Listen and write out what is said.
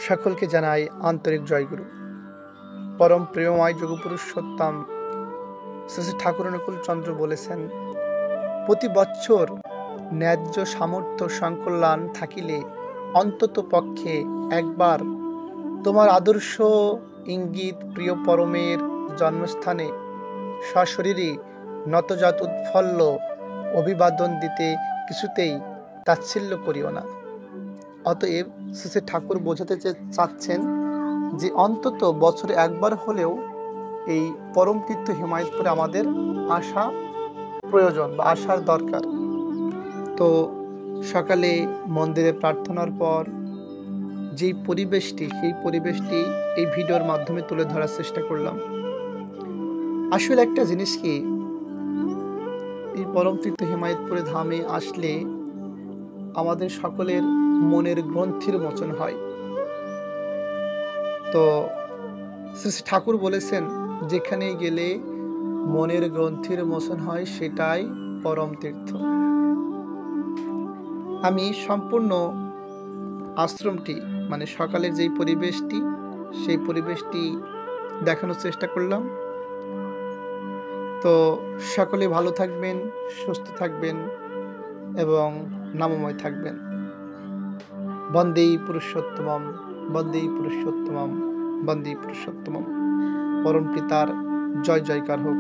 সকলকে জানাই আন্তরিক জয়গুরু। পরম প্রেমময় যোগপুরুষোত্তম শ্রী শ্রী ঠাকুর অনুকূল চন্দ্র বলেছেন, প্রতি বৎসর ন্যায্য সামর্থ্য সংকল্যাণ থাকিলে অন্তত পক্ষে একবার তোমার আদর্শ ইঙ্গিত প্রিয় পরমের জন্মস্থানে সশরীরে নতজাত উৎফল্ল অভিবাদন দিতে কিছুতেই তাচ্ছিল্য করিও না। অতএব শ্রী শ্রী ঠাকুর বোঝাতে চাচ্ছেন যে অন্তত বছরে একবার হলেও এই পরম তীর্থ হিমায়তপুরে আমাদের আসা প্রয়োজন বা আসার দরকার। তো সকালে মন্দিরে প্রার্থনার পর যেই পরিবেশটি, সেই পরিবেশটি এই ভিডিওর মাধ্যমে তুলে ধরার চেষ্টা করলাম। আসলে একটা জিনিস কি, এই পরম তীর্থ হিমায়তপুরে ধামে আসলে আমাদের সকলের মনের গ্রন্থির মোচন হয়। তো শ্রী শ্রী ঠাকুর বলেছেন, যেখানে গেলে মনের গ্রন্থির মোচন হয় সেটাই পরম তীর্থ। আমি সম্পূর্ণ আশ্রমটি মানে সকালের যেই পরিবেশটি, সেই পরিবেশটি দেখানোর চেষ্টা করলাম। তো সকলে ভালো থাকবেন, সুস্থ থাকবেন এবং নামময় থাকবেন। বন্দে পুরুষোত্তমম, বন্দে পুরুষোত্তমম, বন্দে পুরুষোত্তমম। পরম পিতার জয় জয়কার হোক।